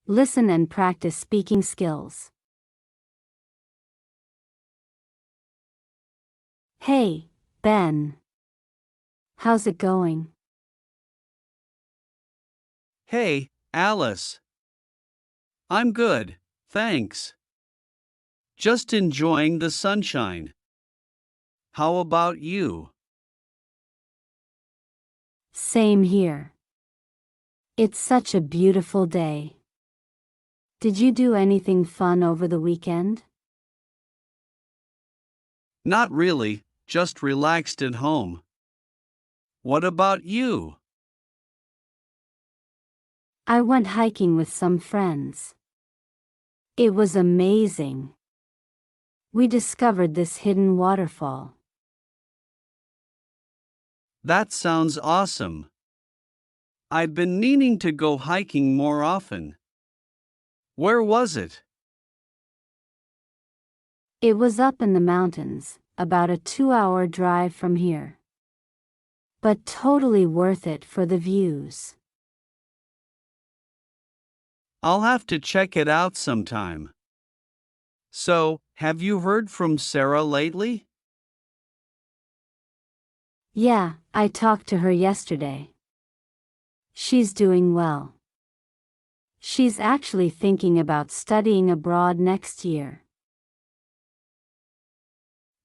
Listen and practice speaking skills. Hey, Ben. How's it going? Hey, Alice. I'm good, thanks. Just enjoying the sunshine. How about you? Same here. It's such a beautiful day. Did you do anything fun over the weekend? Not really, just relaxed at home. What about you? I went hiking with some friends. It was amazing. We discovered this hidden waterfall. That sounds awesome. I've been meaning to go hiking more often. Where was it? It was up in the mountains, about a 2-hour drive from here. But totally worth it for the views. I'll have to check it out sometime. So, have you heard from Sarah lately? Yeah, I talked to her yesterday. She's doing well. She's actually thinking about studying abroad next year.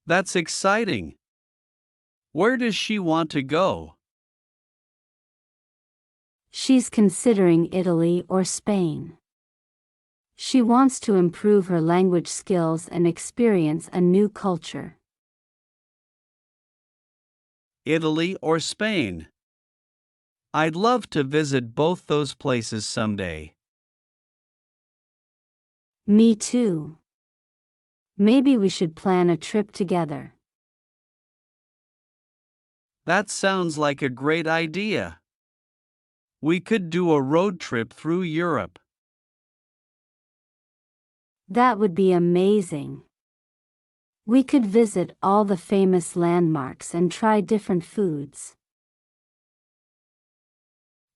That's exciting. Where does she want to go? She's considering Italy or Spain. She wants to improve her language skills and experience a new culture. Italy or Spain? I'd love to visit both those places someday. Me too. Maybe we should plan a trip together. That sounds like a great idea. We could do a road trip through Europe. That would be amazing. We could visit all the famous landmarks and try different foods.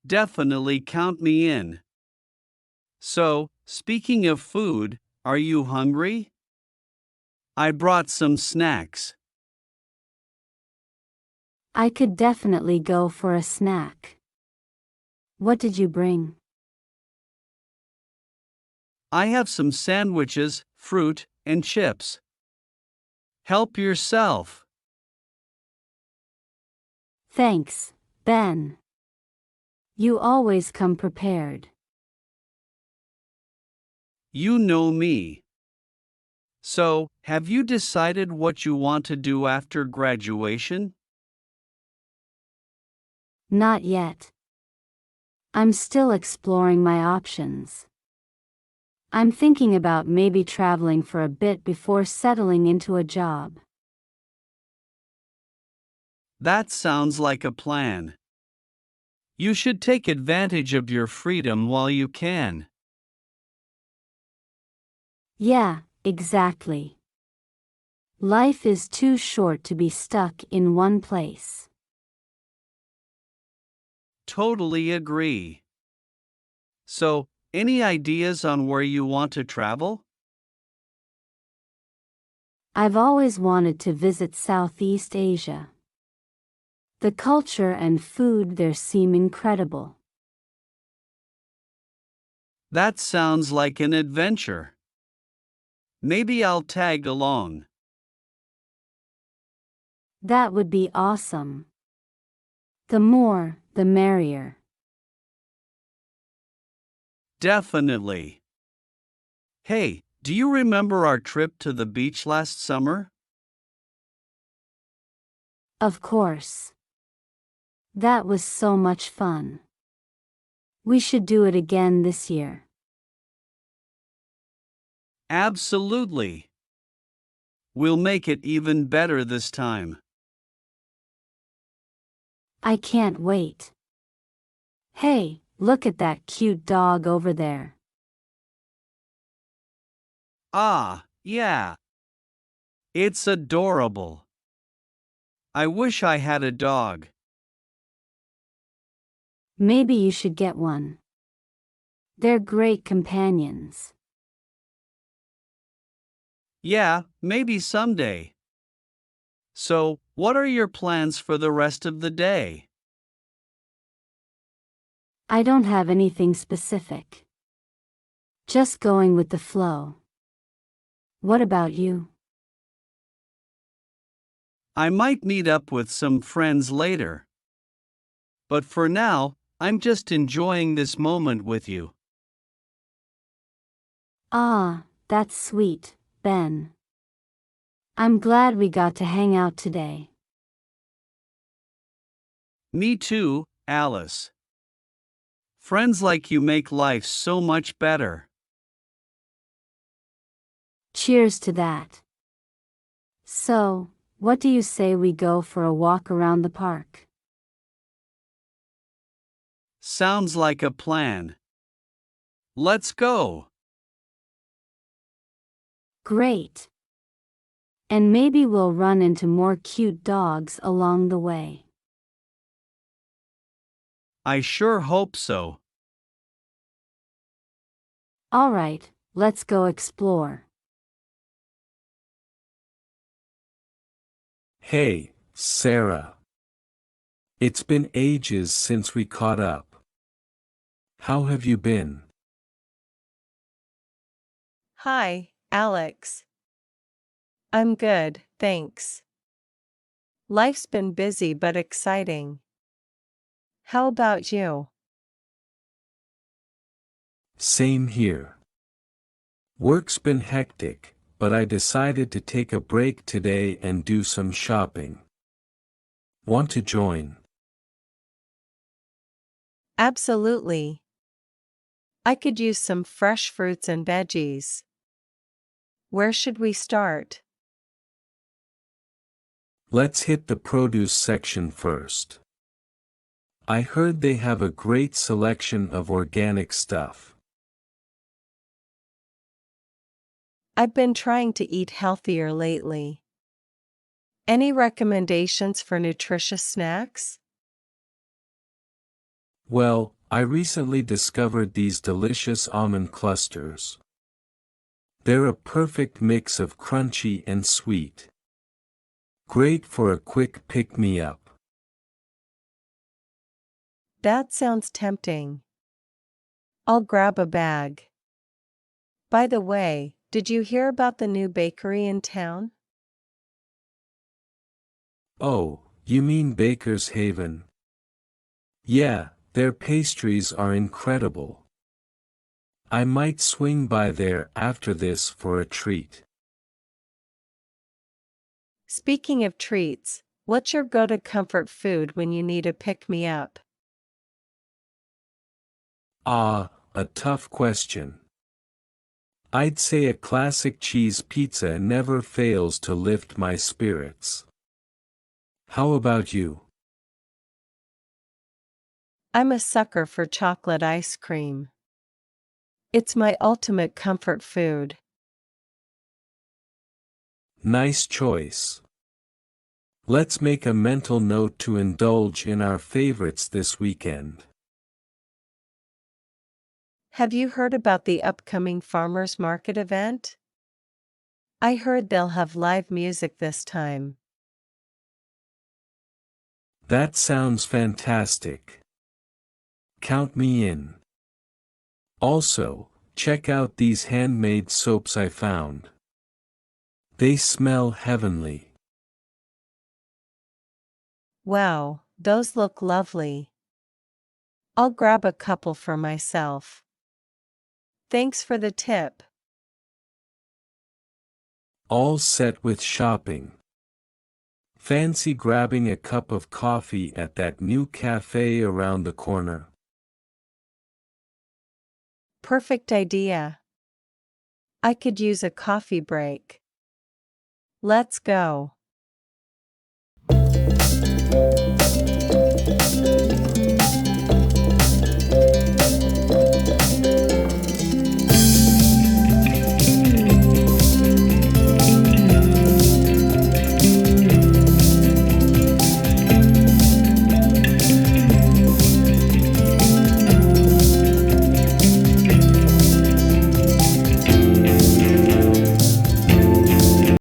Definitely count me in. So, speaking of food, are you hungry? I brought some snacks. I could definitely go for a snack. What did you bring? I have some sandwiches, fruit, and chips. Help yourself. Thanks, Ben. You always come prepared. You know me. So, have you decided what you want to do after graduation? Not yet. I'm still exploring my options. I'm thinking about maybe traveling for a bit before settling into a job. That sounds like a plan. You should take advantage of your freedom while you can. Yeah, exactly. Life is too short to be stuck in one place. Totally agree. So, any ideas on where you want to travel? I've always wanted to visit Southeast Asia. The culture and food there seem incredible. That sounds like an adventure. Maybe I'll tag along. That would be awesome. The more, the merrier. Definitely. Hey, do you remember our trip to the beach last summer? Of course. That was so much fun. We should do it again this year. Absolutely. We'll make it even better this time. I can't wait. Hey, look at that cute dog over there. Ah, yeah. It's adorable. I wish I had a dog. Maybe you should get one. They're great companions. Yeah, maybe someday. So, what are your plans for the rest of the day? I don't have anything specific. Just going with the flow. What about you? I might meet up with some friends later. But for now, I'm just enjoying this moment with you. Ah, that's sweet, Ben. I'm glad we got to hang out today. Me too, Alice. Friends like you make life so much better. Cheers to that. So, what do you say we go for a walk around the park? Sounds like a plan. Let's go. Great. And maybe we'll run into more cute dogs along the way. I sure hope so. All right, let's go explore. Hey, Sarah. It's been ages since we caught up. How have you been? Hi, Alex. I'm good, thanks. Life's been busy but exciting. How about you? Same here. Work's been hectic, but I decided to take a break today and do some shopping. Want to join? Absolutely. I could use some fresh fruits and veggies. Where should we start? Let's hit the produce section first. I heard they have a great selection of organic stuff. I've been trying to eat healthier lately. Any recommendations for nutritious snacks? Well, I recently discovered these delicious almond clusters. They're a perfect mix of crunchy and sweet. Great for a quick pick-me-up. That sounds tempting. I'll grab a bag. By the way, did you hear about the new bakery in town? Oh, you mean Baker's Haven? Yeah, their pastries are incredible. I might swing by there after this for a treat. Speaking of treats, what's your go-to comfort food when you need a pick-me-up? Ah, a tough question. I'd say a classic cheese pizza never fails to lift my spirits. How about you? I'm a sucker for chocolate ice cream. It's my ultimate comfort food. Nice choice. Let's make a mental note to indulge in our favorites this weekend. Have you heard about the upcoming farmers market event? I heard they'll have live music this time. That sounds fantastic. Count me in. Also, check out these handmade soaps I found. They smell heavenly. Wow, those look lovely. I'll grab a couple for myself. Thanks for the tip. All set with shopping. Fancy grabbing a cup of coffee at that new cafe around the corner? Perfect idea. I could use a coffee break. Let's go.